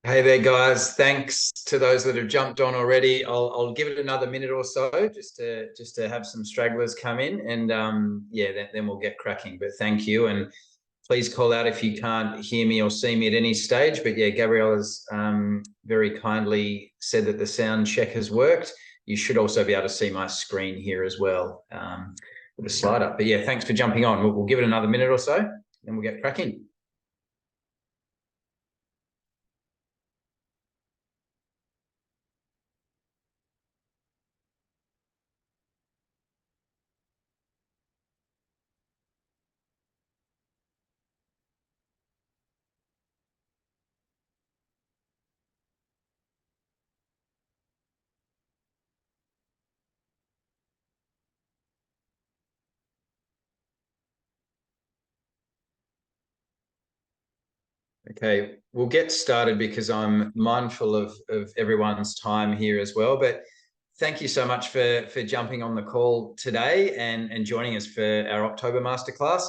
Hey there, guys. Thanks to those that have jumped on already. I'll give it another minute or so just to have some stragglers come in, and yeah, then we'll get cracking. But thank you, and please call out if you can't hear me or see me at any stage. But yeah, Gabriella's very kindly said that the sound check has worked. You should also be able to see my screen here as well with the slide up. But yeah, thanks for jumping on. We'll give it another minute or so, and we'll get cracking. Okay, we'll get started because I'm mindful of everyone's time here as well. But thank you so much for jumping on the call today and joining us for our October masterclass.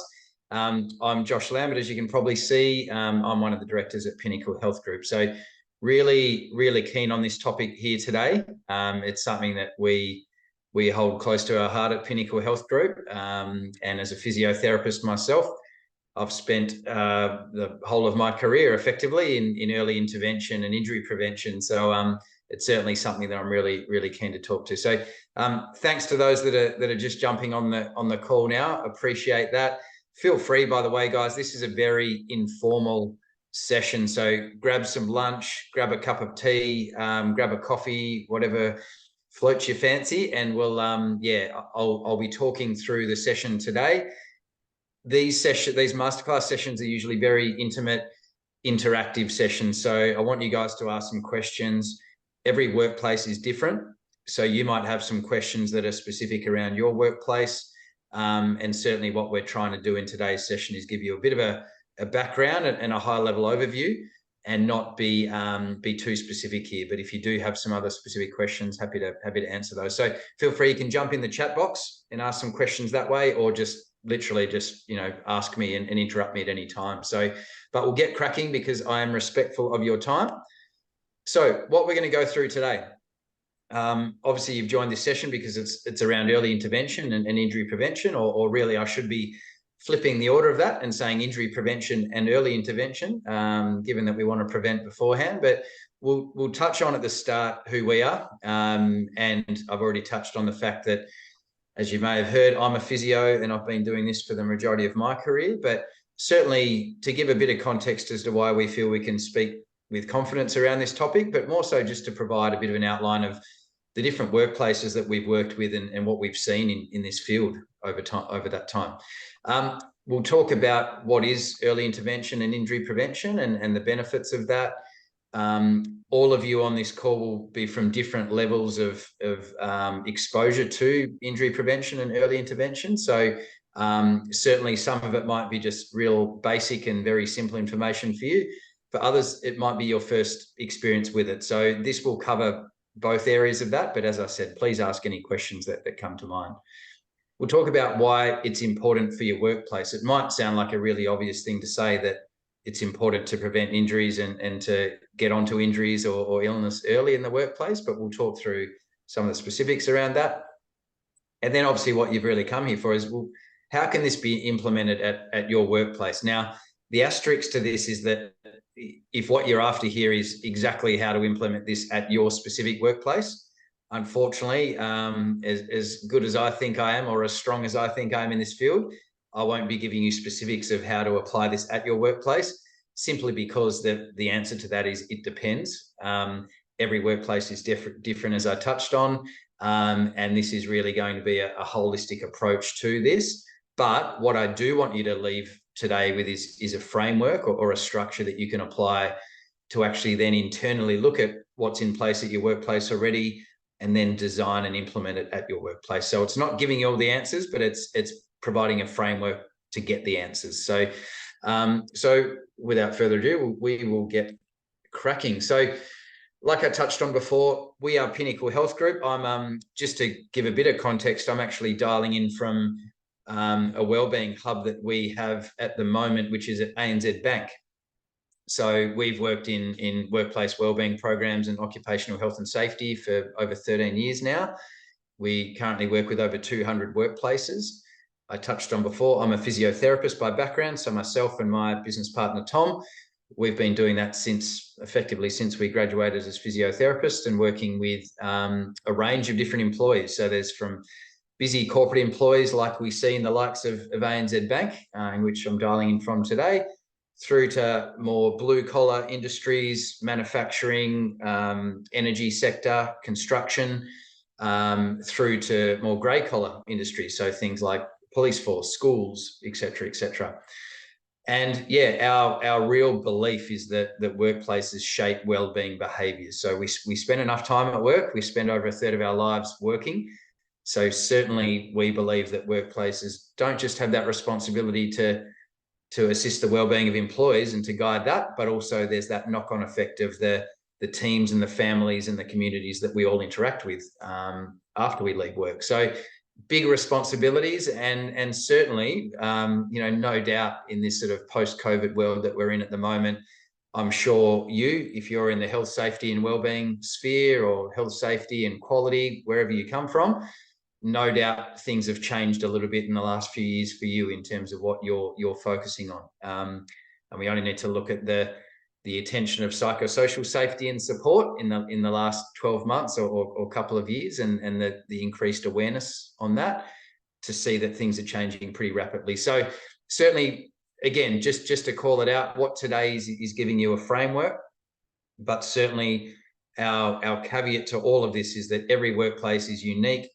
I'm Josh Lambert, as you can probably see. I'm one of the directors at Pinnacle Health Group. So really keen on this topic here today. It's something that we hold close to our heart at Pinnacle Health Group. And as a physiotherapist myself, I've spent the whole of my career effectively in early intervention and injury prevention. So it's certainly something that I'm really keen to talk to. So thanks to those that are just jumping on the call now. Appreciate that. Feel free, by the way, guys. This is a very informal session. So grab some lunch, grab a cup of tea, grab a coffee, whatever floats your fancy, and we'll I'll be talking through the session today. These masterclass sessions are usually very intimate, interactive sessions. So I want you guys to ask some questions. Every workplace is different. So you might have some questions that are specific around your workplace. And certainly what we're trying to do in today's session is give you a bit of a background and a high level overview, and not be too specific here. But if you do have some other specific questions, happy to answer those. So feel free, you can jump in the chat box and ask some questions that way, or just literally just ask me and interrupt me at any time. So but we'll get cracking because I am respectful of your time. So what we're going to go through today, obviously you've joined this session because it's around early intervention and injury prevention, or really I should be flipping the order of that and saying injury prevention and early intervention, given that we want to prevent beforehand. But we'll touch on at the start who we are, and I've already touched on the fact that, as you may have heard, I'm a physio and I've been doing this for the majority of my career. But certainly to give a bit of context as to why we feel we can speak with confidence around this topic, but more so just to provide a bit of an outline of the different workplaces that we've worked with and what we've seen in this field over that time. We'll talk about what is early intervention and injury prevention and the benefits of that. All of you on this call will be from different levels of exposure to injury prevention and early intervention. So certainly some of it might be just real basic and very simple information for you. For others, it might be your first experience with it. So this will cover both areas of that. But as I said, please ask any questions that come to mind. We'll talk about why it's important for your workplace. It might sound like a really obvious thing to say, that it's important to prevent injuries and to get onto injuries or illness early in the workplace, but we'll talk through some of the specifics around that. And then obviously what you've really come here for is, well, how can this be implemented at your workplace? Now, the asterisk to this is that if what you're after here is exactly how to implement this at your specific workplace, unfortunately, as good as I think I am, or as strong as I think I am in this field, I won't be giving you specifics of how to apply this at your workplace, simply because the answer to that is it depends. Every workplace is different, as I touched on, and this is really going to be a holistic approach to this. But what I do want you to leave today with is a framework or a structure that you can apply to actually then internally look at what's in place at your workplace already, and then design and implement it at your workplace. So it's not giving you all the answers, but it's providing a framework to get the answers. So, so without further ado, we will get cracking. So, like I touched on before, we are Pinnacle Health Group. I'm just to give a bit of context, I'm actually dialing in from a wellbeing hub that we have at the moment, which is at ANZ Bank. So we've worked in workplace wellbeing programs and occupational health and safety for over 13 years now. We currently work with over 200 workplaces. I touched on before, I'm a physiotherapist by background. So myself and my business partner, Tom, we've been doing that effectively since we graduated as physiotherapists, and working with a range of different employees. So there's from busy corporate employees like we see in the likes of ANZ Bank, in which I'm dialing in from today, through to more blue-collar industries, manufacturing, energy sector, construction, through to more grey-collar industries, so things like police force, schools, etc., etc. And yeah, our real belief is that workplaces shape well-being behaviours. So we spend enough time at work. We spend over a third of our lives working. So certainly we believe that workplaces don't just have that responsibility to assist the well-being of employees and to guide that, but also there's that knock-on effect of the teams and the families and the communities that we all interact with after we leave work. So big responsibilities, and certainly, no doubt in this sort of post-COVID world that we're in at the moment, I'm sure if you're in the health, safety and wellbeing sphere, or health, safety and quality, wherever you come from, no doubt things have changed a little bit in the last few years for you in terms of what you're focusing on. And we only need to look at the attention of psychosocial safety and support in the last 12 months or couple of years, and the increased awareness on that, to see that things are changing pretty rapidly. So certainly, again, just to call it out, what today is giving you a framework, but certainly our caveat to all of this is that every workplace is unique.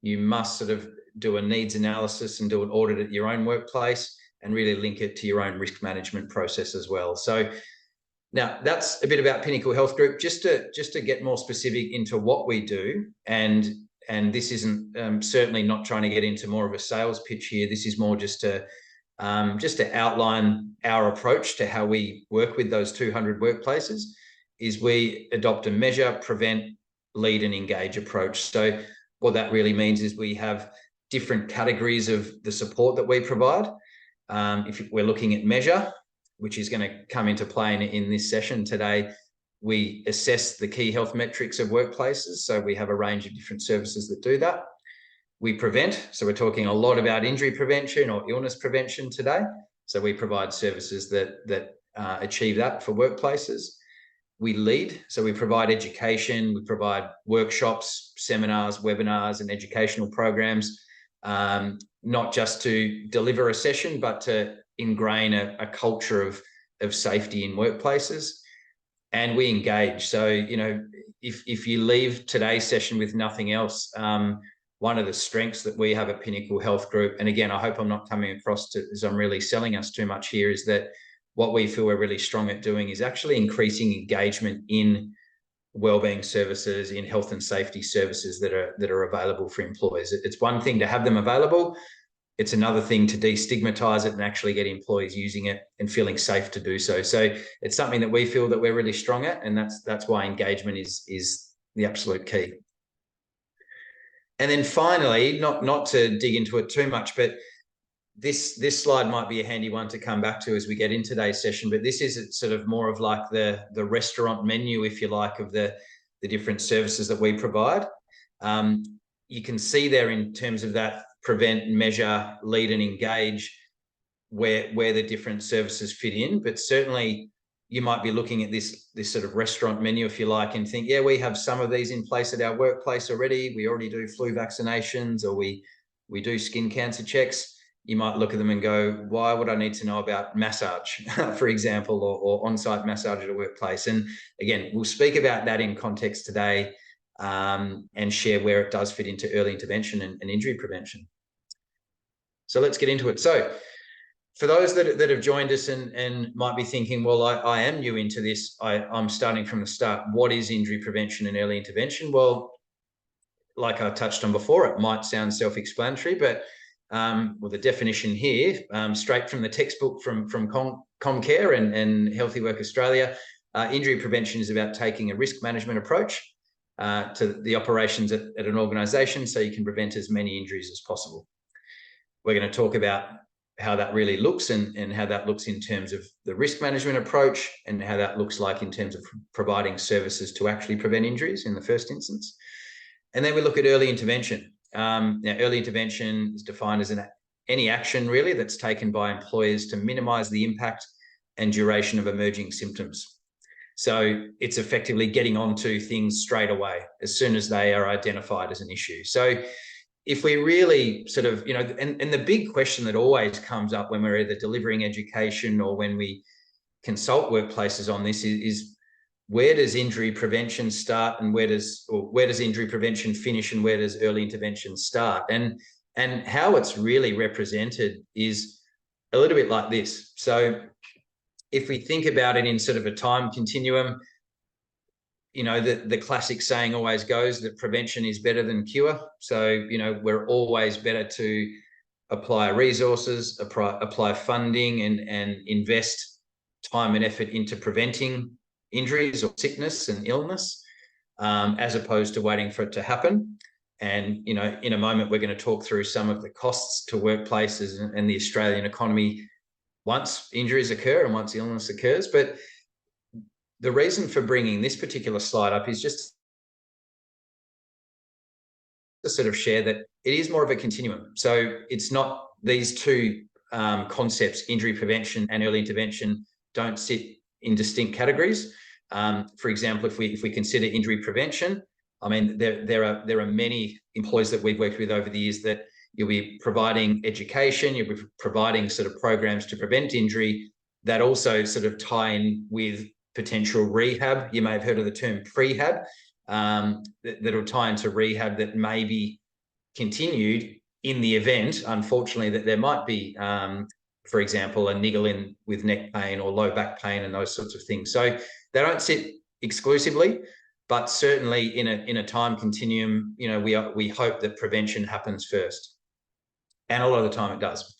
You must sort of do a needs analysis and do an audit at your own workplace, and really link it to your own risk management process as well. So now that's a bit about Pinnacle Health Group. Just to get more specific into what we do, and this isn't certainly not trying to get into more of a sales pitch here. This is more just to outline our approach to how we work with those 200 workplaces. Is we adopt a measure, prevent, lead and engage approach. So what that really means is we have different categories of the support that we provide. If we're looking at measure, which is going to come into play in this session today, we assess the key health metrics of workplaces. So we have a range of different services that do that. We prevent, so we're talking a lot about injury prevention or illness prevention today. So we provide services that achieve that for workplaces. We lead, so we provide education, we provide workshops, seminars, webinars, and educational programs, not just to deliver a session, but to ingrain a culture of safety in workplaces. And we engage. So, if you leave today's session with nothing else, one of the strengths that we have at Pinnacle Health Group, and again, I hope I'm not coming across as I'm really selling us too much here, is that what we feel we're really strong at doing is actually increasing engagement in wellbeing services, in health and safety services that are available for employees. It's one thing to have them available. It's another thing to destigmatize it and actually get employees using it and feeling safe to do so. So it's something that we feel that we're really strong at, and that's why engagement is the absolute key. And then finally, not to dig into it too much, but this slide might be a handy one to come back to as we get into today's session, but this is sort of more of like the restaurant menu, if you like, of the different services that we provide. You can see there in terms of that prevent, measure, lead and engage, where the different services fit in. But certainly you might be looking at this sort of restaurant menu, if you like, and think, yeah, we have some of these in place at our workplace already. We already do flu vaccinations, or we do skin cancer checks. You might look at them and go, why would I need to know about massage, for example, or on-site massage at a workplace? And again, we'll speak about that in context today, and share where it does fit into early intervention and injury prevention. So let's get into it. So for those that have joined us and might be thinking, well, I am new into this, I'm starting from the start. What is injury prevention and early intervention? Well, like I touched on before, it might sound self-explanatory, but well, the definition here, straight from the textbook from Comcare and Healthy Work Australia, injury prevention is about taking a risk management approach to the operations at an organisation, so you can prevent as many injuries as possible. We're going to talk about how that really looks, and how that looks in terms of the risk management approach, and how that looks like in terms of providing services to actually prevent injuries in the first instance. And then we look at early intervention. Now, early intervention is defined as any action really that's taken by employers to minimize the impact and duration of emerging symptoms. So it's effectively getting onto things straight away as soon as they are identified as an issue. So if we really sort of, and the big question that always comes up when we're either delivering education or when we consult workplaces on this is where does injury prevention start, and where does injury prevention finish, and where does early intervention start? And how it's really represented is a little bit like this. So if we think about it in sort of a time continuum, the classic saying always goes that prevention is better than cure. So, we're always better to apply resources, apply funding, and invest time and effort into preventing injuries or sickness and illness, as opposed to waiting for it to happen. And, in a moment, we're going to talk through some of the costs to workplaces and the Australian economy once injuries occur and once illness occurs. But the reason for bringing this particular slide up is just to sort of share that it is more of a continuum. So it's not these two concepts, injury prevention and early intervention, don't sit in distinct categories. For example, if we consider injury prevention, I mean, there are many employers that we've worked with over the years that you'll be providing education, you'll be providing sort of programs to prevent injury that also sort of tie in with potential rehab. You may have heard of the term prehab, that'll tie into rehab that may be continued in the event, unfortunately, that there might be, for example, a niggle in with neck pain or low back pain and those sorts of things. So they don't sit exclusively, but certainly in a time continuum, we hope that prevention happens first. And a lot of the time it does.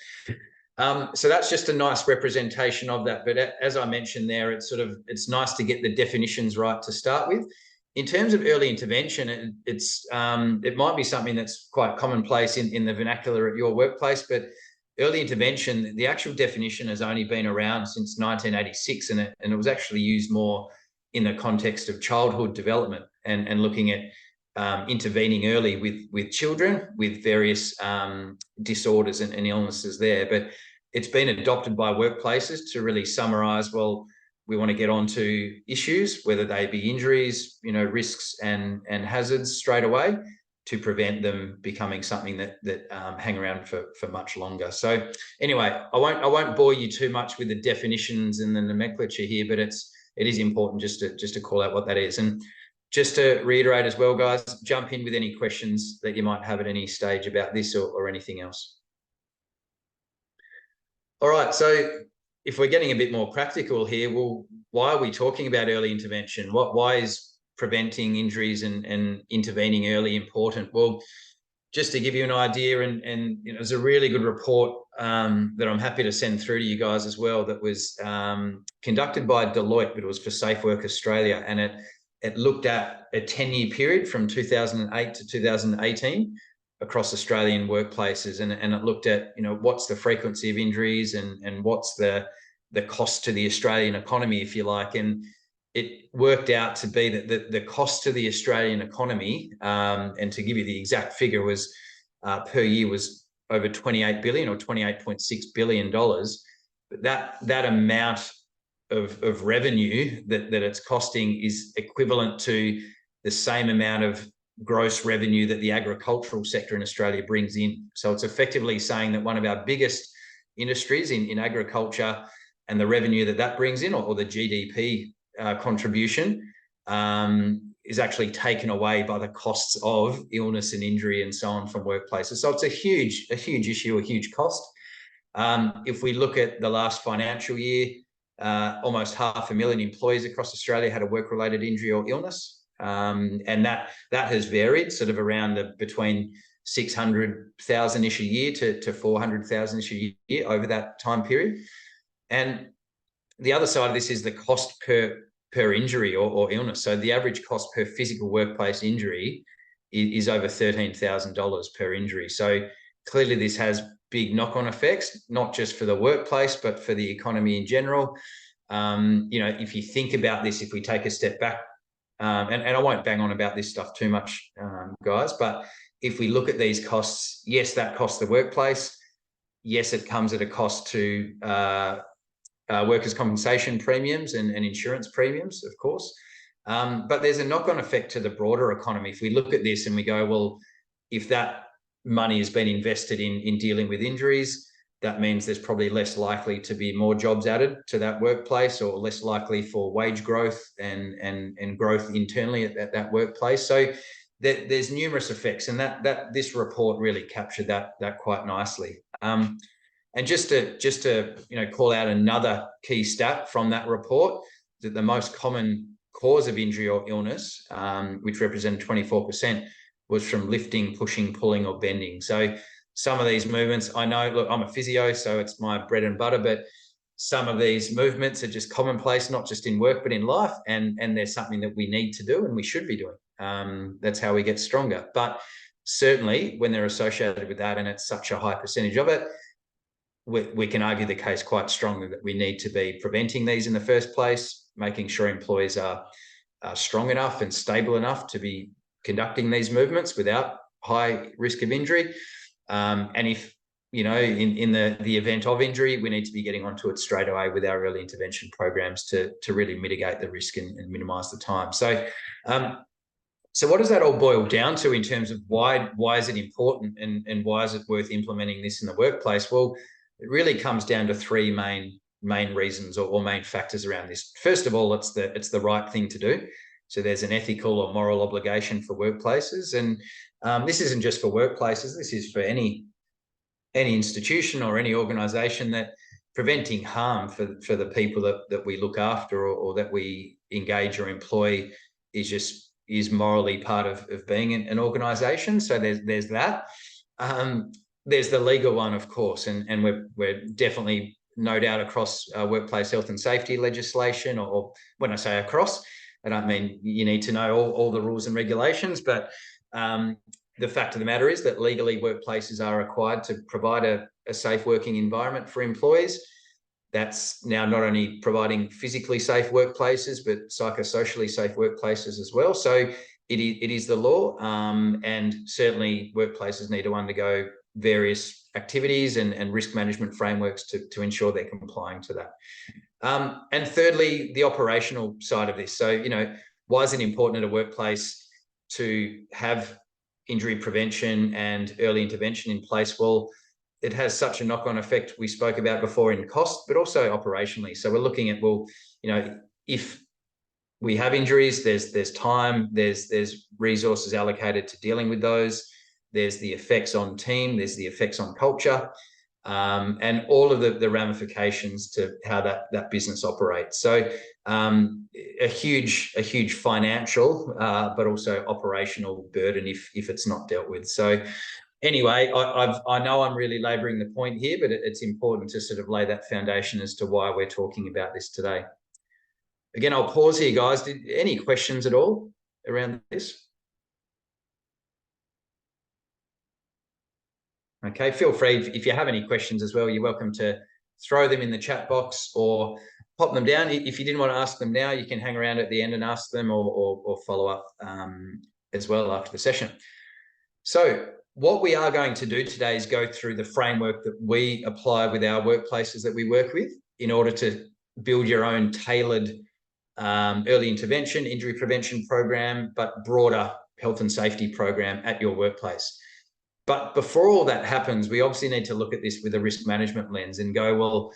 So that's just a nice representation of that. But as I mentioned there, it's nice to get the definitions right to start with. In terms of early intervention, it might be something that's quite commonplace in the vernacular at your workplace, but early intervention, the actual definition has only been around since 1986, and it was actually used more in the context of childhood development and looking at intervening early with children with various disorders and illnesses there. But it's been adopted by workplaces to really summarize, well, we want to get onto issues, whether they be injuries, risks and hazards straight away, to prevent them becoming something that hang around for much longer. So anyway, I won't bore you too much with the definitions and the nomenclature here, but it is important just to call out what that is. And just to reiterate as well, guys, jump in with any questions that you might have at any stage about this or anything else. All right, so if we're getting a bit more practical here, well, why are we talking about early intervention? Why is preventing injuries and intervening early important? Well, just to give you an idea, and there's a really good report that I'm happy to send through to you guys as well, that was conducted by Deloitte, but it was for Safe Work Australia, and it looked at a 10-year period from 2008 to 2018 across Australian workplaces, and it looked at what's the frequency of injuries and what's the cost to the Australian economy, if you like. And it worked out to be that the cost to the Australian economy, and to give you the exact figure, was per year was over 28 billion or $28.6 billion. But that amount of revenue that it's costing is equivalent to the same amount of gross revenue that the agricultural sector in Australia brings in. So it's effectively saying that one of our biggest industries in agriculture, and the revenue that brings in, or the GDP contribution, is actually taken away by the costs of illness and injury and so on from workplaces. So it's a huge issue, a huge cost. If we look at the last financial year, almost 500,000 employees across Australia had a work-related injury or illness. And that has varied sort of around between 600,000-ish a year to 400,000-ish a year over that time period. And the other side of this is the cost per injury or illness. So the average cost per physical workplace injury is over $13,000 per injury. So clearly this has big knock-on effects, not just for the workplace, but for the economy in general. If you think about this, if we take a step back, and I won't bang on about this stuff too much, guys, but if we look at these costs, yes, that costs the workplace. Yes, it comes at a cost to workers' compensation premiums and insurance premiums, of course. But there's a knock-on effect to the broader economy. If we look at this and we go, well, if that money has been invested in dealing with injuries, that means there's probably less likely to be more jobs added to that workplace, or less likely for wage growth and growth internally at that workplace. So there's numerous effects, and that this report really captured that quite nicely. And just to call out another key stat from that report, that the most common cause of injury or illness, which represented 24%, was from lifting, pushing, pulling, or bending. So some of these movements, I know, look, I'm a physio, so it's my bread and butter, but some of these movements are just commonplace, not just in work, but in life. And there's something that we need to do and we should be doing. That's how we get stronger. But certainly when they're associated with that, and it's such a high percentage of it, we can argue the case quite strongly that we need to be preventing these in the first place, making sure employees are strong enough and stable enough to be conducting these movements without high risk of injury. And if, in the event of injury, we need to be getting onto it straight away with our early intervention programs to really mitigate the risk and minimize the time. So what does that all boil down to in terms of why is it important and why is it worth implementing this in the workplace? Well, it really comes down to three main reasons or main factors around this. First of all, it's the right thing to do. So there's an ethical or moral obligation for workplaces, and this isn't just for workplaces. This is for any institution or any organisation, that preventing harm for the people that we look after or that we engage or employ is morally part of being an organisation. So there's that. There's the legal one, of course, and we're definitely, no doubt, across workplace health and safety legislation, or when I say across, I don't mean you need to know all the rules and regulations, but the fact of the matter is that legally workplaces are required to provide a safe working environment for employees. That's now not only providing physically safe workplaces, but psychosocially safe workplaces as well. So it is the law, and certainly workplaces need to undergo various activities and risk management frameworks to ensure they're complying to that. And thirdly, the operational side of this. So, why is it important at a workplace to have injury prevention and early intervention in place? Well, it has such a knock-on effect we spoke about before in cost, but also operationally. So we're looking at, well, if we have injuries, there's time, there's resources allocated to dealing with those. There's the effects on team, there's the effects on culture, and all of the ramifications to how that business operates. So a huge financial, but also operational burden if it's not dealt with. So anyway, I know I'm really labouring the point here, but it's important to sort of lay that foundation as to why we're talking about this today. Again, I'll pause here, guys. Any questions at all around this? Okay, feel free, if you have any questions as well, you're welcome to throw them in the chat box or pop them down. If you didn't want to ask them now, you can hang around at the end and ask them, or follow up as well after the session. So what we are going to do today is go through the framework that we apply with our workplaces that we work with in order to build your own tailored early intervention, injury prevention program, but broader health and safety program at your workplace. But before all that happens, we obviously need to look at this with a risk management lens and go, well,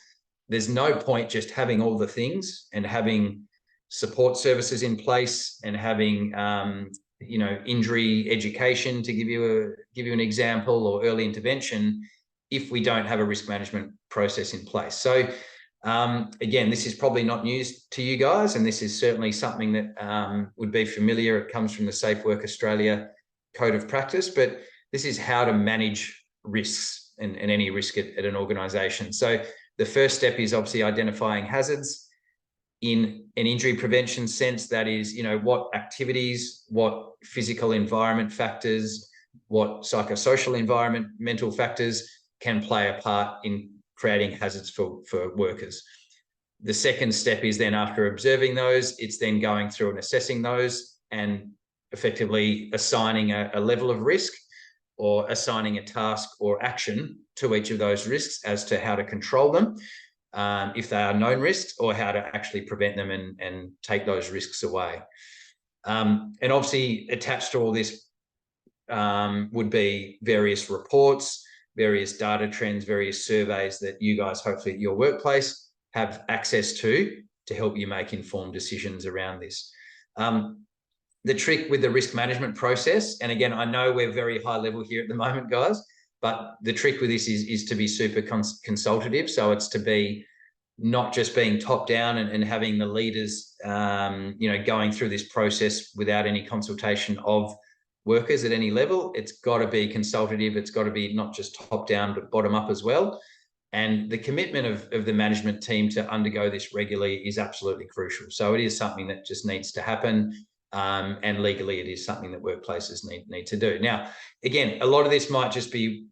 there's no point just having all the things and having support services in place and having injury education, to give you an example, or early intervention, if we don't have a risk management process in place. So again, this is probably not news to you guys, and this is certainly something that would be familiar. It comes from the Safe Work Australia Code of Practice, but this is how to manage risks and any risk at an organisation. So the first step is obviously identifying hazards. In an injury prevention sense, that is, what activities, what physical environment factors, what psychosocial environment, mental factors can play a part in creating hazards for workers. The second step is then, after observing those, it's then going through and assessing those and effectively assigning a level of risk, or assigning a task or action to each of those risks as to how to control them, if they are known risks, or how to actually prevent them and take those risks away. And obviously attached to all this would be various reports, various data trends, various surveys that you guys, hopefully at your workplace, have access to help you make informed decisions around this. The trick with the risk management process, and again, I know we're very high level here at the moment, guys, but the trick with this is to be super consultative. So it's to be not just being top down and having the leaders, going through this process without any consultation of workers at any level. It's got to be consultative. It's got to be not just top down, but bottom up as well. And the commitment of the management team to undergo this regularly is absolutely crucial. So it is something that just needs to happen. And legally, it is something that workplaces need to do. Now, again, a lot of this might just be,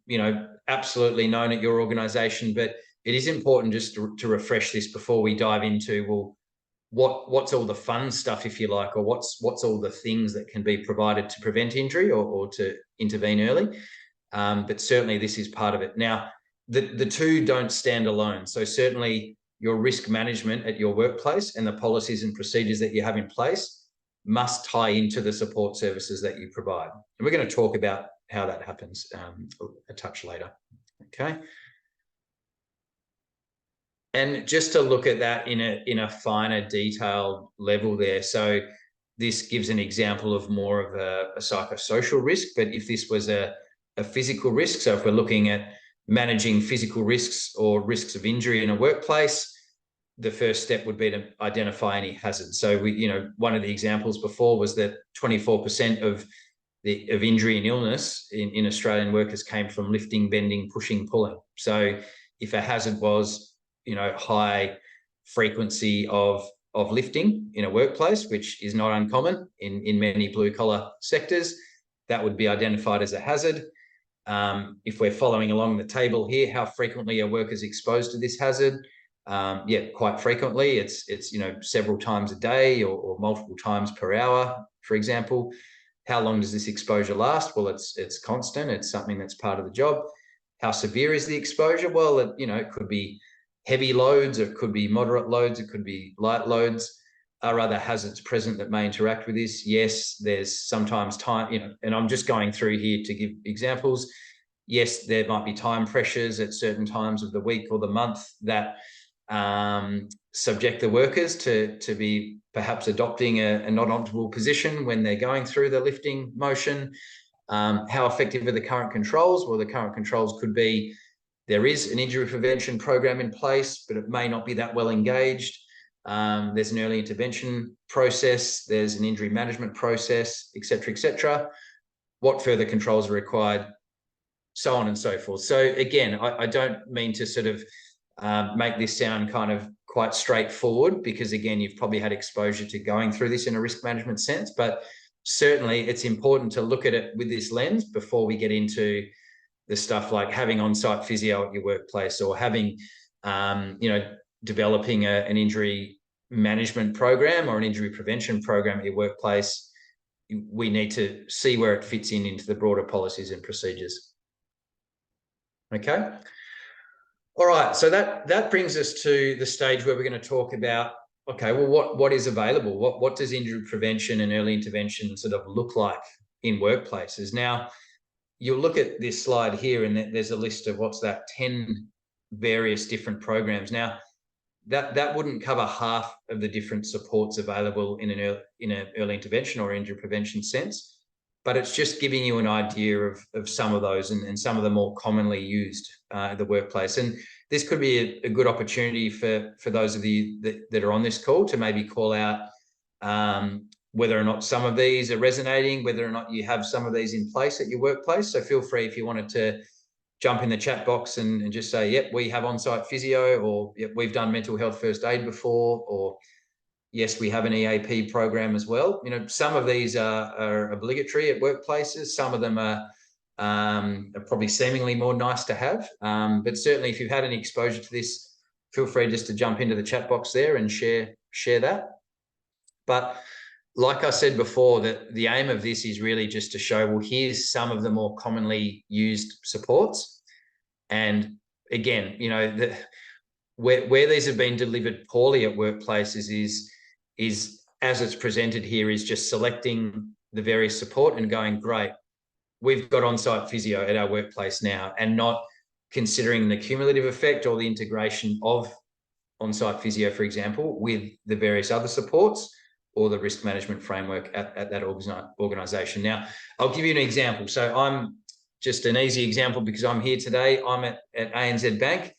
absolutely known at your organisation, but it is important just to refresh this before we dive into, well, what's all the fun stuff, if you like, or what's all the things that can be provided to prevent injury or to intervene early. But certainly this is part of it. Now, the two don't stand alone. So certainly your risk management at your workplace and the policies and procedures that you have in place must tie into the support services that you provide. And we're going to talk about how that happens a touch later. Okay. And just to look at that in a finer detailed level there. So this gives an example of more of a psychosocial risk, but if this was a physical risk, so if we're looking at managing physical risks or risks of injury in a workplace, the first step would be to identify any hazards. So one of the examples before was that 24% of injury and illness in Australian workers came from lifting, bending, pushing, pulling. So if a hazard was, high frequency of lifting in a workplace, which is not uncommon in many blue collar sectors, that would be identified as a hazard. If we're following along the table here, how frequently are workers exposed to this hazard? Quite frequently. It's several times a day or multiple times per hour, for example. How long does this exposure last? Well, it's constant. It's something that's part of the job. How severe is the exposure? Well, it could be heavy loads, it could be moderate loads, it could be light loads. Are other hazards present that may interact with this? Yes, there's sometimes time, and I'm just going through here to give examples. Yes, there might be time pressures at certain times of the week or the month that subject the workers to be perhaps adopting a non-optimal position when they're going through the lifting motion. How effective are the current controls? Well, the current controls could be there is an injury prevention program in place, but it may not be that well engaged. There's an early intervention process. There's an injury management process, et cetera, et cetera. What further controls are required? So on and so forth. So again, I don't mean to sort of make this sound kind of quite straightforward, because again, you've probably had exposure to going through this in a risk management sense, but certainly it's important to look at it with this lens before we get into the stuff like having on-site physio at your workplace, or having, developing an injury management program or an injury prevention program at your workplace. We need to see where it fits into the broader policies and procedures. Okay. All right. So that brings us to the stage where we're going to talk about, okay, well, what is available? What does injury prevention and early intervention sort of look like in workplaces? Now, you'll look at this slide here, and there's a list of 10 various different programs. Now, that wouldn't cover half of the different supports available in an early intervention or injury prevention sense, but it's just giving you an idea of some of those and some of the more commonly used at the workplace. And this could be a good opportunity for those of you that are on this call to maybe call out whether or not some of these are resonating, whether or not you have some of these in place at your workplace. So feel free, if you wanted to jump in the chat box and just say, yep, we have on-site physio, or yep, we've done mental health first aid before, or yes, we have an EAP program as well. Some of these are obligatory at workplaces. Some of them are are probably seemingly more nice to have. But certainly if you've had any exposure to this, feel free just to jump into the chat box there and share that. But like I said before, that the aim of this is really just to show, well, here's some of the more commonly used supports. And again, you know, where these have been delivered poorly at workplaces is as it's presented here, is just selecting the various support and going, great, we've got on-site physio at our workplace now, and not considering the cumulative effect or the integration of on-site physio, for example, with the various other supports or the risk management framework at that organisation. Now, I'll give you an example. So I'm just an easy example because I'm here today. I'm at ANZ Bank,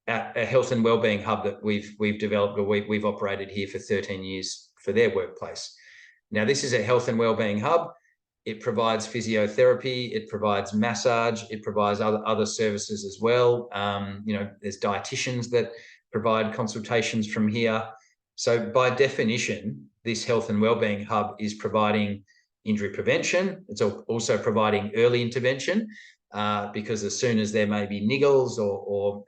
at a health and wellbeing hub that we've developed, or we've operated here for 13 years for their workplace. Now, this is a health and wellbeing hub. It provides physiotherapy, it provides massage, it provides other services as well. You know, there's dietitians that provide consultations from here. So by definition, this health and wellbeing hub is providing injury prevention. It's also providing early intervention, because as soon as there may be niggles or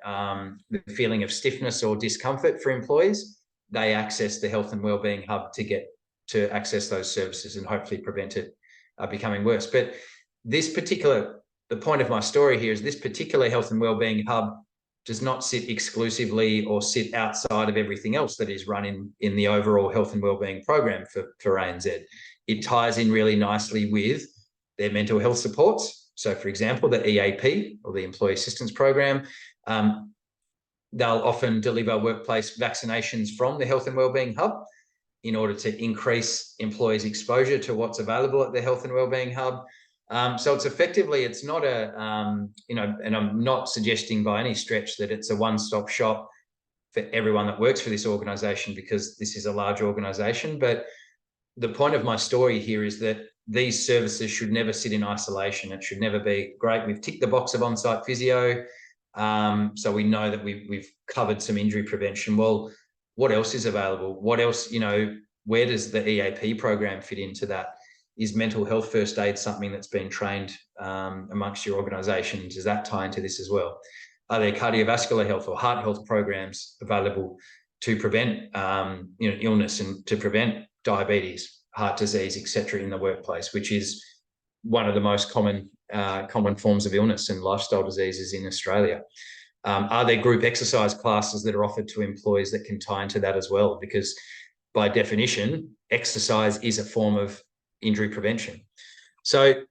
the feeling of stiffness or discomfort for employees, they access the health and wellbeing hub to access those services and hopefully prevent it becoming worse. But the point of my story here is this particular health and wellbeing hub does not sit exclusively or sit outside of everything else that is run in the overall health and wellbeing program for ANZ. It ties in really nicely with their mental health supports. So, for example, the EAP, or the Employee Assistance Program, they'll often deliver workplace vaccinations from the health and wellbeing hub in order to increase employees' exposure to what's available at the health and wellbeing hub. So it's not a, you know, and I'm not suggesting by any stretch that it's a one-stop shop for everyone that works for this organisation, because this is a large organisation. But the point of my story here is that these services should never sit in isolation. It should never be, great, we've ticked the box of on-site physio, so we know that we've covered some injury prevention. Well, what else is available? What else, you know, where does the EAP program fit into that? Is mental health first aid something that's been trained amongst your organisation? Does that tie into this as well? Are there cardiovascular health or heart health programs available to prevent you know, illness and to prevent diabetes, heart disease, etc., in the workplace, which is one of the most common forms of illness and lifestyle diseases in Australia? Are there group exercise classes that are offered to employees that can tie into that as well? Because by definition, exercise is a form of injury prevention. So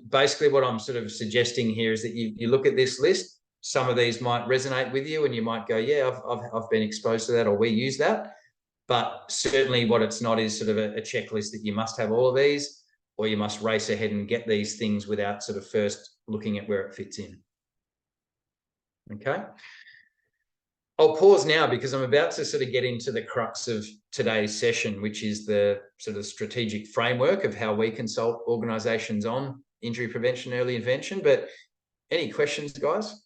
basically what I'm sort of suggesting here is that you look at this list. Some of these might resonate with you and you might go, yeah, I've been exposed to that, or we use that. But certainly what it's not is sort of a checklist that you must have all of these, or you must race ahead and get these things without sort of first looking at where it fits in. Okay. I'll pause now because I'm about to sort of get into the crux of today's session, which is the sort of strategic framework of how we consult organisations on injury prevention, early intervention. But any questions, guys?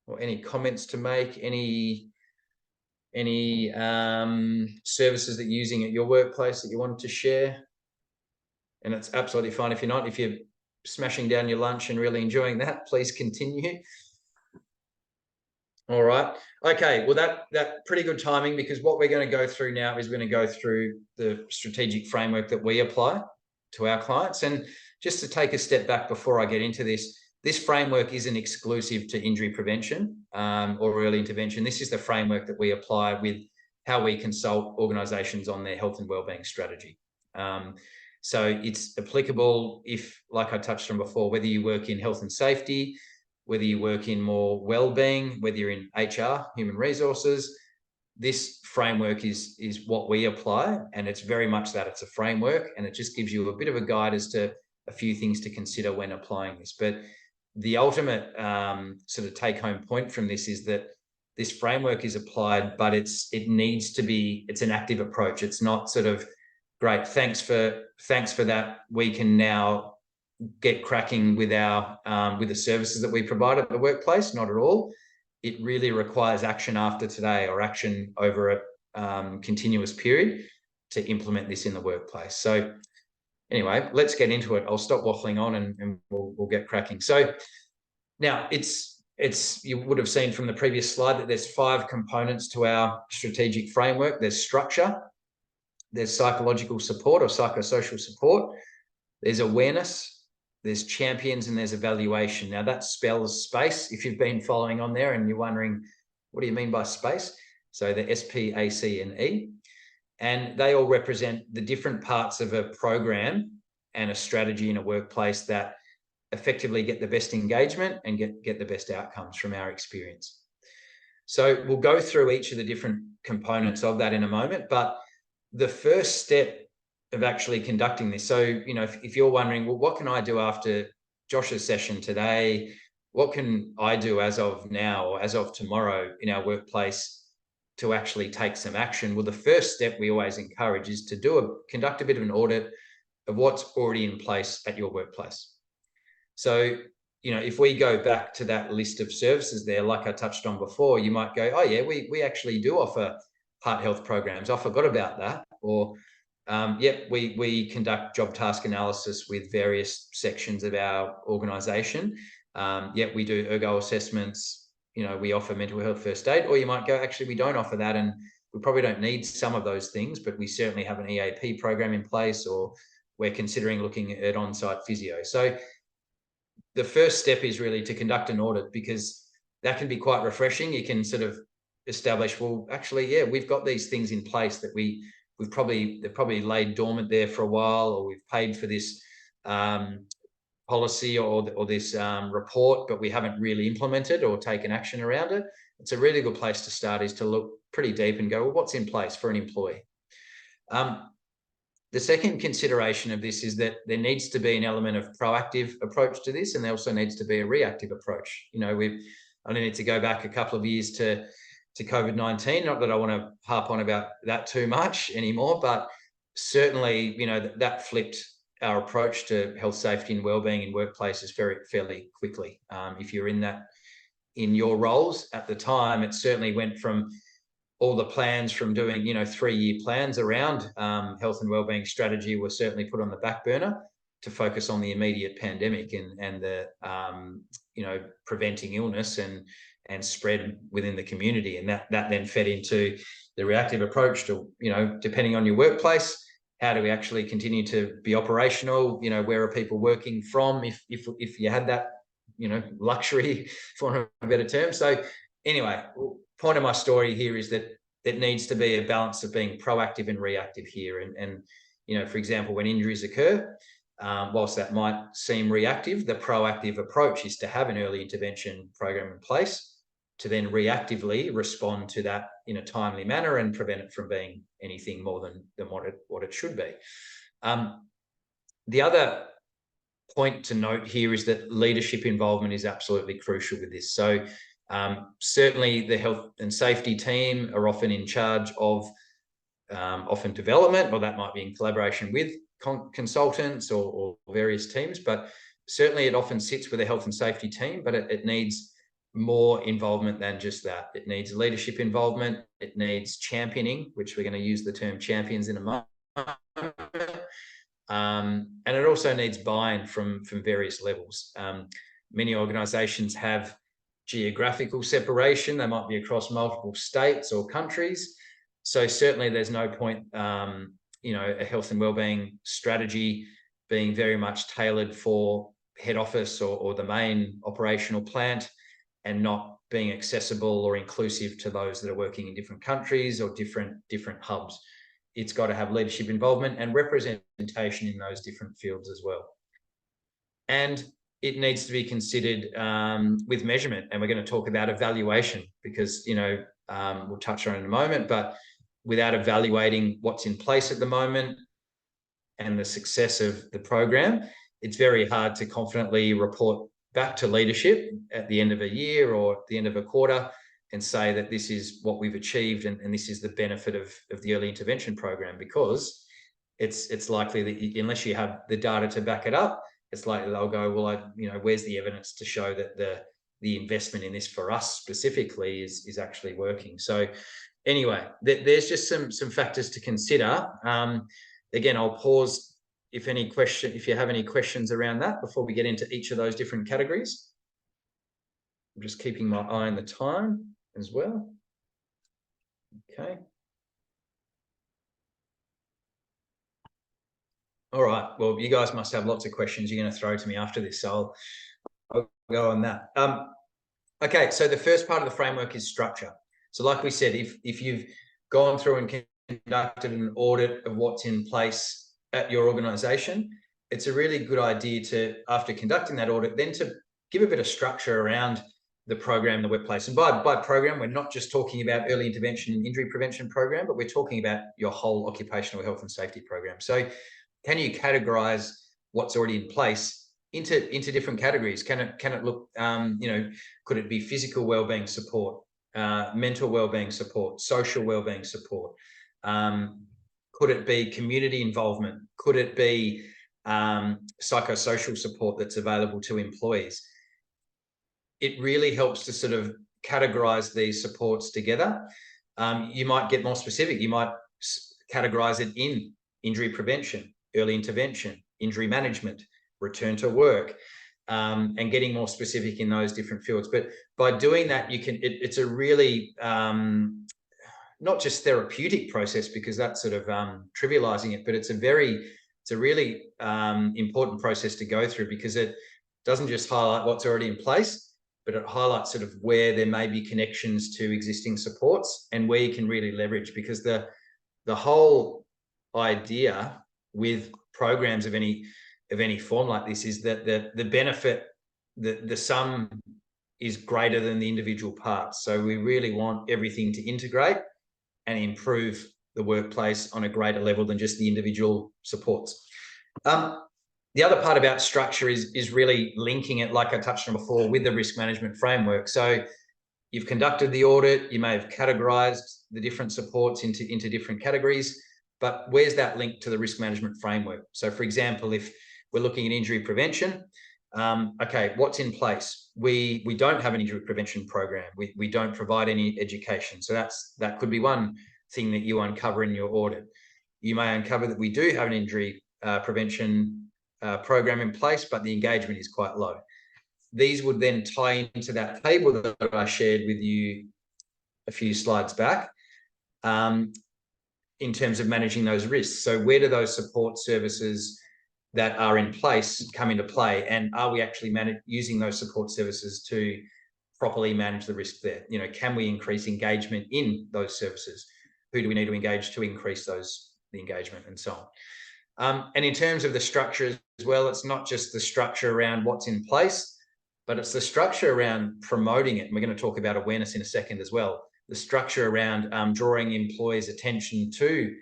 Or any comments to make? Any services that you're using at your workplace that you wanted to share? And it's absolutely fine if you're not. If you're smashing down your lunch and really enjoying that, please continue. All right. Okay. Well, that pretty good timing, because what we're going to go through now is we're going to go through the strategic framework that we apply to our clients. And just to take a step back before I get into this, this framework isn't exclusive to injury prevention or early intervention. This is the framework that we apply with how we consult organisations on their health and wellbeing strategy. So it's applicable if, like I touched on before, whether you work in health and safety, whether you work in more well-being, whether you're in HR, human resources, this framework is what we apply. And it's very much that, it's a framework, and it just gives you a bit of a guide as to a few things to consider when applying this. But the ultimate sort of take-home point from this is that this framework is applied, but it needs to be, it's an active approach. It's not sort of, great, thanks for that, we can now get cracking with our with the services that we provide at the workplace. Not at all. It really requires action after today, or action over a continuous period to implement this in the workplace. So anyway, let's get into it. I'll stop waffling on and we'll get cracking. So now you would have seen from the previous slide that there's 5 components to our strategic framework. There's structure, there's psychological support or psychosocial support, there's awareness, there's champions, and there's evaluation. Now that spells space. If you've been following on there and you're wondering, what do you mean by space? So the S, P, A, C, and E. And they all represent the different parts of a program and a strategy in a workplace that effectively get the best engagement and get the best outcomes from our experience. So we'll go through each of the different components of that in a moment, but the first step of actually conducting this. So, you know, if you're wondering, well, what can I do after Josh's session today? What can I do as of now or as of tomorrow in our workplace to actually take some action? Well, the first step we always encourage is to conduct a bit of an audit of what's already in place at your workplace. So, you know, if we go back to that list of services there, like I touched on before, you might go, oh yeah, we actually do offer heart health programs. I forgot about that. Or, we conduct job task analysis with various sections of our organisation. We do ergo assessments. You know, we offer mental health first aid. Or you might go, actually, we don't offer that, and we probably don't need some of those things, but we certainly have an EAP program in place, or we're considering looking at on-site physio. So the first step is really to conduct an audit, because that can be quite refreshing. You can sort of establish, well, actually, yeah, we've got these things in place that they've probably laid dormant there for a while, or we've paid for this policy or this report, but we haven't really implemented or taken action around it. It's a really good place to start, is to look pretty deep and go, well, what's in place for an employee? The second consideration of this is that there needs to be an element of proactive approach to this, and there also needs to be a reactive approach. You know, I only need to go back a couple of years to COVID-19. Not that I want to harp on about that too much anymore, but certainly, you know, that flipped our approach to health, safety, and wellbeing in workplaces fairly quickly. If you're in your roles at the time, it certainly went from all the plans from doing, you know, 3-year plans around health and wellbeing strategy were certainly put on the back burner to focus on the immediate pandemic and the, you know, preventing illness and spread within the community. And that then fed into the reactive approach to, you know, depending on your workplace, how do we actually continue to be operational? You know, where are people working from? If you had that, you know, luxury, for a better term. So anyway, point of my story here is that it needs to be a balance of being proactive and reactive here. And you know, for example, when injuries occur, whilst that might seem reactive, the proactive approach is to have an early intervention program in place to then reactively respond to that in a timely manner and prevent it from being anything more than what it should be. The other point to note here is that leadership involvement is absolutely crucial with this. So certainly the health and safety team are often in charge of often development, or that might be in collaboration with consultants or various teams, but certainly it often sits with a health and safety team, but it needs more involvement than just that. It needs leadership involvement. It needs championing, which we're going to use the term champions in a moment. And it also needs buy-in from various levels. Many organisations have geographical separation. They might be across multiple states or countries. So certainly there's no point, you know, a health and wellbeing strategy being very much tailored for head office or the main operational plant, and not being accessible or inclusive to those that are working in different countries or different hubs. It's got to have leadership involvement and representation in those different fields as well. And it needs to be considered with measurement. And we're going to talk about evaluation, because, you know, we'll touch on it in a moment, but without evaluating what's in place at the moment and the success of the program, it's very hard to confidently report back to leadership at the end of a year or at the end of a quarter and say that this is what we've achieved and this is the benefit of the early intervention program, because it's likely that unless you have the data to back it up, it's likely they'll go, well, you know, where's the evidence to show that the investment in this for us specifically is actually working? So anyway, there's just some factors to consider. Again, I'll pause if you have any questions around that before we get into each of those different categories. I'm just keeping my eye on the time as well. Okay. All right. Well, you guys must have lots of questions you're going to throw to me after this, so I'll go on that. Okay, so the first part of the framework is structure. So like we said, if you've gone through and conducted an audit of what's in place at your organization, it's a really good idea to, after conducting that audit, then to give a bit of structure around the program in the workplace. And by program, we're not just talking about early intervention and injury prevention program, but we're talking about your whole occupational health and safety program. So can you categorize what's already in place into different categories? Can it look, could it be physical wellbeing support, mental wellbeing support, social wellbeing support? Could it be community involvement? Could it be psychosocial support that's available to employees? It really helps to sort of categorize these supports together. You might get more specific. You might categorize it in injury prevention, early intervention, injury management, return to work, and getting more specific in those different fields. But by doing that, you can, it's a really, not just therapeutic process, because that's sort of trivializing it, but it's a really important process to go through, because it doesn't just highlight what's already in place, but it highlights sort of where there may be connections to existing supports and where you can really leverage, because the whole idea with programs of any form like this is that the benefit, the sum is greater than the individual parts. So we really want everything to integrate and improve the workplace on a greater level than just the individual supports. The other part about structure is really linking it, like I touched on before, with the risk management framework. So you've conducted the audit, you may have categorized the different supports into different categories, but where's that link to the risk management framework? So for example, if we're looking at injury prevention, okay, what's in place? We don't have an injury prevention program. We don't provide any education. So that could be one thing that you uncover in your audit. You may uncover that we do have an injury prevention program in place, but the engagement is quite low. These would then tie into that table that I shared with you a few slides back, in terms of managing those risks. So where do those support services that are in place come into play, and are we actually using those support services to properly manage the risk there? Can we increase engagement in those services? Who do we need to engage to increase the engagement, and so on? And in terms of the structure as well, it's not just the structure around what's in place, but it's the structure around promoting it. And we're going to talk about awareness in a second as well. The structure around drawing employees' attention to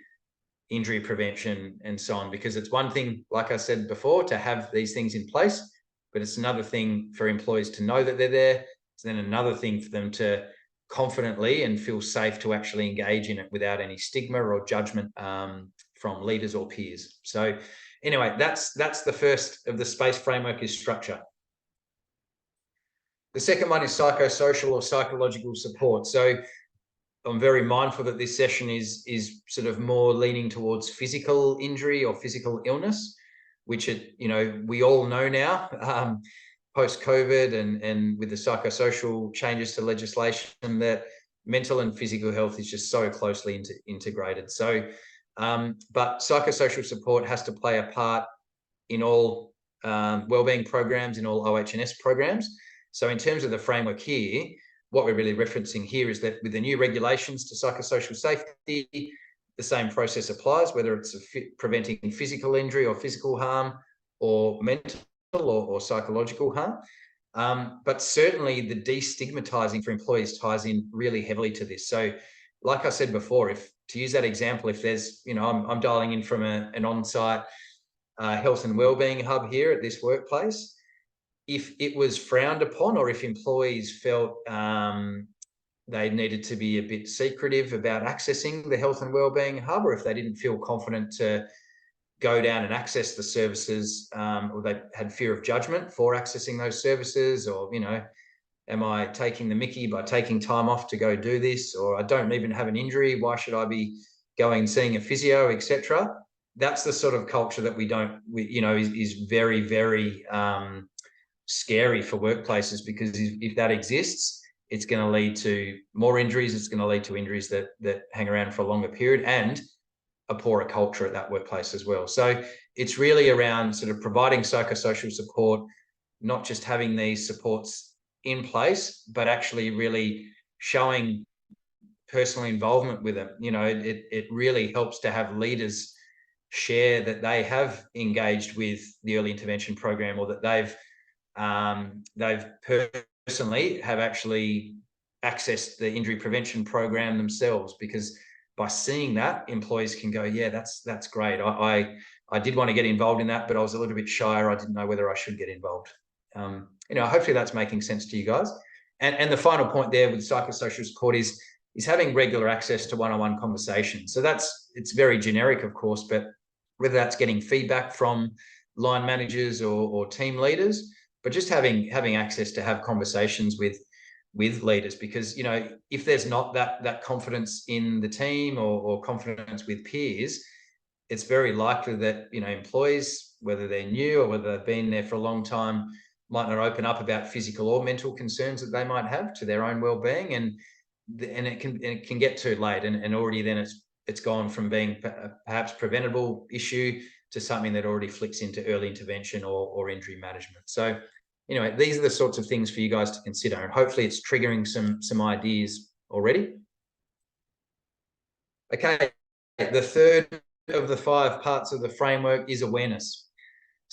injury prevention and so on, because it's one thing, like I said before, to have these things in place, but it's another thing for employees to know that they're there. It's then another thing for them to confidently and feel safe to actually engage in it without any stigma or judgment from leaders or peers. So anyway, that's the first of the SPACE framework, is structure. The second one is psychosocial or psychological support. So I'm very mindful that this session is sort of more leaning towards physical injury or physical illness, which we all know now, post-COVID and with the psychosocial changes to legislation, that mental and physical health is just so closely integrated. So, but psychosocial support has to play a part in all wellbeing programs, in all OH&S programs. So in terms of the framework here, what we're really referencing here is that with the new regulations to psychosocial safety, the same process applies, whether it's preventing physical injury or physical harm, or mental or psychological harm. But certainly the destigmatizing for employees ties in really heavily to this. So like I said before, to use that example, if there's, I'm dialing in from an on-site health and wellbeing hub here at this workplace. If it was frowned upon, or if employees felt they needed to be a bit secretive about accessing the health and wellbeing hub, or if they didn't feel confident to go down and access the services, or they had fear of judgment for accessing those services, or, am I taking the mickey by taking time off to go do this, or I don't even have an injury, why should I be going and seeing a physio, etc. that's the sort of culture that is very, very scary for workplaces, because if that exists, it's going to lead to more injuries. It's going to lead to injuries that hang around for a longer period, and a poorer culture at that workplace as well. So it's really around sort of providing psychosocial support, not just having these supports in place, but actually really showing personal involvement with them. It really helps to have leaders share that they have engaged with the early intervention program, or that they've personally have actually accessed the injury prevention program themselves, because by seeing that, employees can go, yeah, that's great. I did want to get involved in that, but I was a little bit shy, or I didn't know whether I should get involved. Hopefully that's making sense to you guys. And the final point there with psychosocial support is having regular access to one-on-one conversations. So it's very generic, of course, but whether that's getting feedback from line managers or team leaders, but just having access to have conversations with leaders, because if there's not that confidence in the team or confidence with peers, it's very likely that employees, whether they're new or whether they've been there for a long time, might not open up about physical or mental concerns that they might have to their own well-being, and it can get too late, and already then it's gone from being perhaps preventable issue to something that already flicks into early intervention or injury management. So anyway, these are the sorts of things for you guys to consider, and hopefully it's triggering some ideas already. Okay, the third of the 5 parts of the framework is awareness.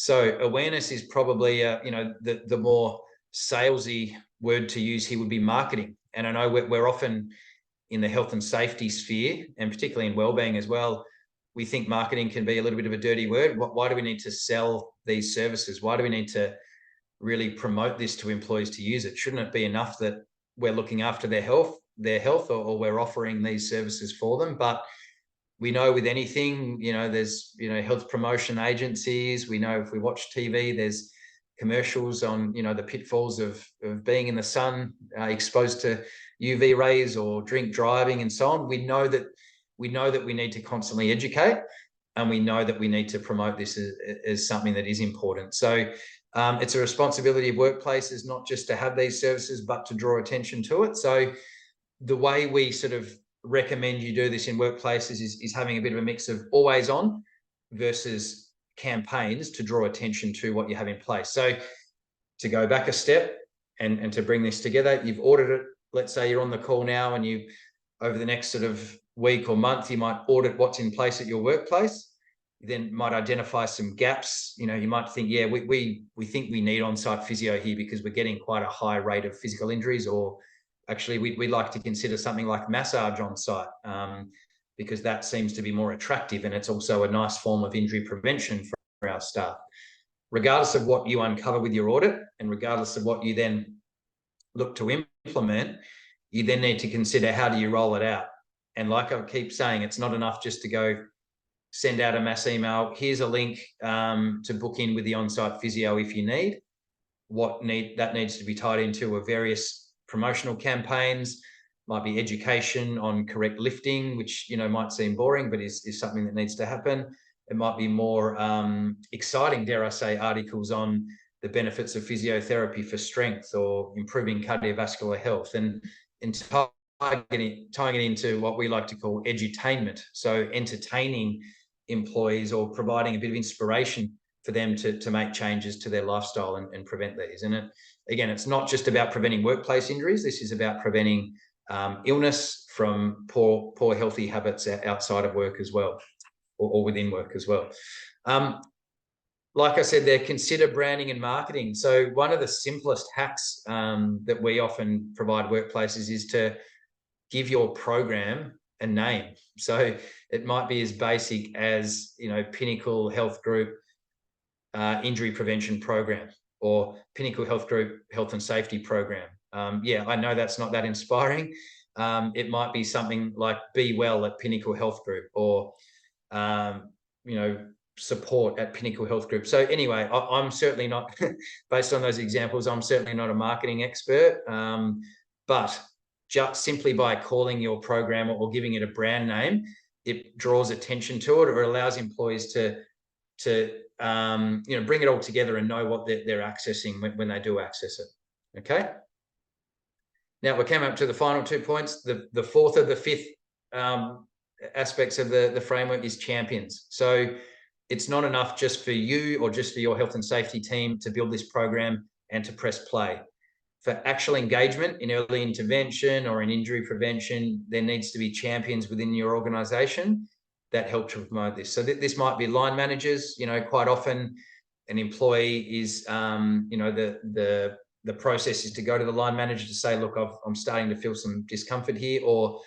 So awareness is probably the more salesy word to use here would be marketing. And I know we're often in the health and safety sphere, and particularly in wellbeing as well, we think marketing can be a little bit of a dirty word. Why do we need to sell these services? Why do we need to really promote this to employees to use it? Shouldn't it be enough that we're looking after their health, or we're offering these services for them? But we know with anything, there's health promotion agencies. We know if we watch TV, there's commercials on the pitfalls of being in the sun, exposed to UV rays, or drink driving, and so on. We know that we need to constantly educate, and we know that we need to promote this as something that is important. So it's a responsibility of workplaces not just to have these services, but to draw attention to it. So the way we sort of recommend you do this in workplaces is having a bit of a mix of always on versus campaigns to draw attention to what you have in place. So to go back a step and to bring this together, you've ordered it. Let's say you're on the call now, and you, over the next sort of week or month, you might audit what's in place at your workplace. You then might identify some gaps. You might think, yeah, we think we need on-site physio here because we're getting quite a high rate of physical injuries, or actually we'd like to consider something like massage on site, because that seems to be more attractive, and it's also a nice form of injury prevention for our staff. Regardless of what you uncover with your audit, and regardless of what you then look to implement, you then need to consider, how do you roll it out? And like I keep saying, it's not enough just to go send out a mass email, here's a link to book in with the on-site physio if you need. That needs to be tied into various promotional campaigns. Might be education on correct lifting, which might seem boring, but is something that needs to happen. It might be more exciting, dare I say, articles on the benefits of physiotherapy for strength or improving cardiovascular health, and tying it into what we like to call edutainment. So entertaining employees or providing a bit of inspiration for them to make changes to their lifestyle and prevent these. And again, it's not just about preventing workplace injuries. This is about preventing illness from poor healthy habits outside of work as well, or within work as well. Like I said there, consider branding and marketing. So one of the simplest hacks that we often provide workplaces is to give your program a name. So it might be as basic as, Pinnacle Health Group Injury Prevention Program, or Pinnacle Health Group Health and Safety Program. Yeah, I know that's not that inspiring. It might be something like Be Well at Pinnacle Health Group, or, support at Pinnacle Health Group. So anyway, I'm certainly not, based on those examples, I'm certainly not a marketing expert, but just simply by calling your program or giving it a brand name, it draws attention to it, or it allows employees to bring it all together and know what they're accessing when they do access it. Okay. Now we came up to the final 2 points. The fourth or the fifth aspects of the framework is champions. So it's not enough just for you or just for your health and safety team to build this program and to press play. For actual engagement in early intervention or in injury prevention, there needs to be champions within your organization that help to promote this. So this might be line managers. Quite often an employee is, the process is to go to the line manager to say, look, I'm starting to feel some discomfort here, or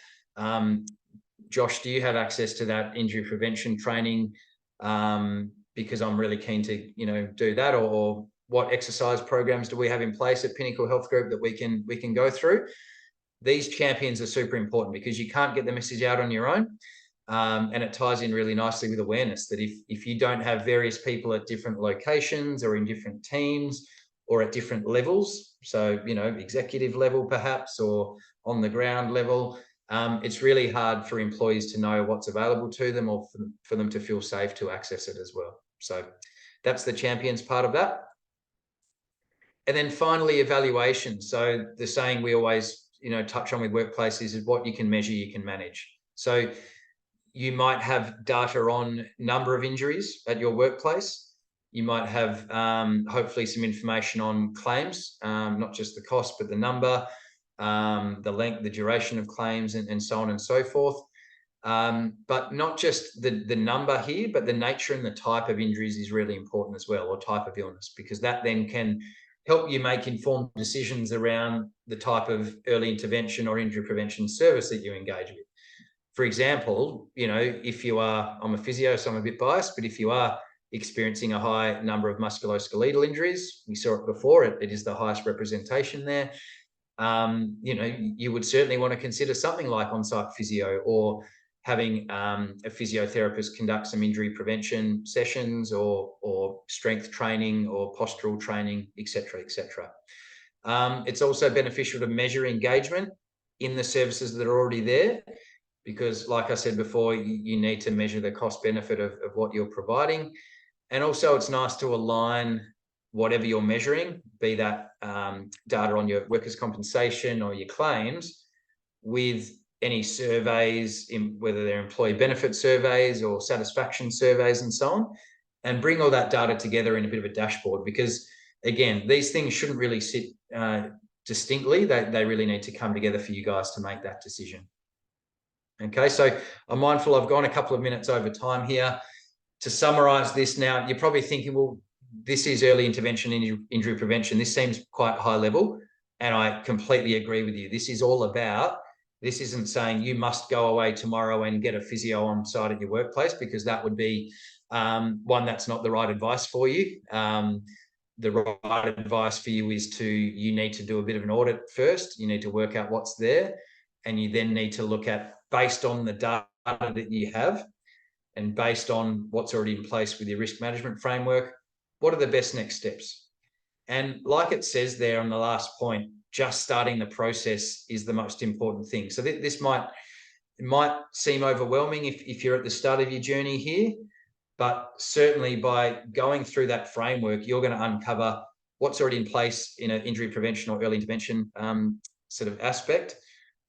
Josh, do you have access to that injury prevention training? Because I'm really keen to, do that, or what exercise programs do we have in place at Pinnacle Health Group that we can go through? These champions are super important because you can't get the message out on your own. And it ties in really nicely with awareness that if you don't have various people at different locations or in different teams or at different levels, so, executive level perhaps, or on the ground level, it's really hard for employees to know what's available to them, or for them to feel safe to access it as well. So that's the champions part of that. And then finally, evaluation. So the saying we always, touch on with workplaces is what you can measure, you can manage. So you might have data on number of injuries at your workplace. You might have hopefully some information on claims, not just the cost, but the number, the length, the duration of claims, and so on and so forth. But not just the number here, but the nature and the type of injuries is really important as well, or type of illness, because that then can help you make informed decisions around the type of early intervention or injury prevention service that you engage with. For example, if you are, I'm a physio, so I'm a bit biased, but if you are experiencing a high number of musculoskeletal injuries, we saw it before, it is the highest representation there. You would certainly want to consider something like on-site physio, or having a physiotherapist conduct some injury prevention sessions, or strength training, or postural training, etc., etc. It's also beneficial to measure engagement in the services that are already there, because like I said before, you need to measure the cost benefit of what you're providing. And also it's nice to align whatever you're measuring, be that data on your workers' compensation or your claims, with any surveys, whether they're employee benefit surveys or satisfaction surveys and so on, and bring all that data together in a bit of a dashboard. Because again, these things shouldn't really sit distinctly. They really need to come together for you guys to make that decision. Okay, so I'm mindful I've gone a couple of minutes over time here. To summarize this now, you're probably thinking, well, this is early intervention in injury prevention. This seems quite high level, and I completely agree with you. This isn't saying you must go away tomorrow and get a physio on site at your workplace, because that would be one, that's not the right advice for you. The right advice for you is you need to do a bit of an audit first. You need to work out what's there, and you then need to look at, based on the data that you have and based on what's already in place with your risk management framework, what are the best next steps? And like it says there on the last point, just starting the process is the most important thing. So this might seem overwhelming if you're at the start of your journey here, but certainly by going through that framework, you're going to uncover what's already in place in an injury prevention or early intervention sort of aspect,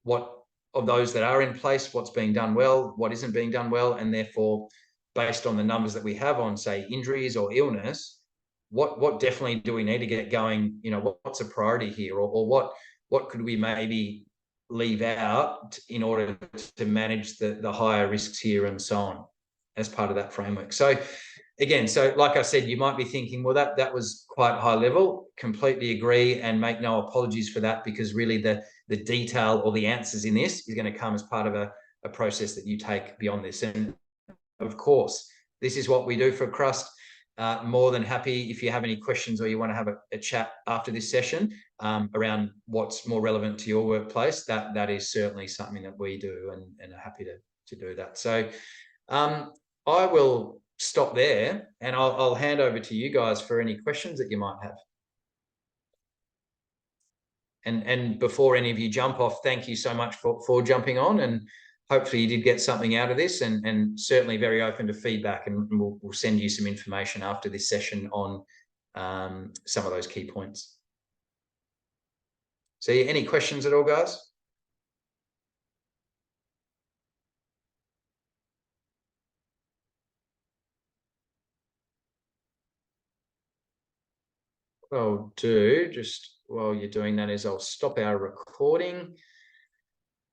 what of those that are in place, what's being done well, what isn't being done well, and therefore, based on the numbers that we have on, say, injuries or illness, what definitely do we need to get going? What's a priority here, or what could we maybe leave out in order to manage the higher risks here, and so on, as part of that framework. So again, like I said, you might be thinking, well, that was quite high level. Completely agree, and make no apologies for that, because really the detail or the answers in this is going to come as part of a process that you take beyond this. And of course, this is what we do for Crust. More than happy if you have any questions, or you want to have a chat after this session around what's more relevant to your workplace. That is certainly something that we do, and are happy to do that. So I will stop there, and I'll hand over to you guys for any questions that you might have. And before any of you jump off, thank you so much for jumping on, and hopefully you did get something out of this, and certainly very open to feedback, and we'll send you some information after this session on some of those key points. So any questions at all, guys? What I'll do just while you're doing that is I'll stop our recording.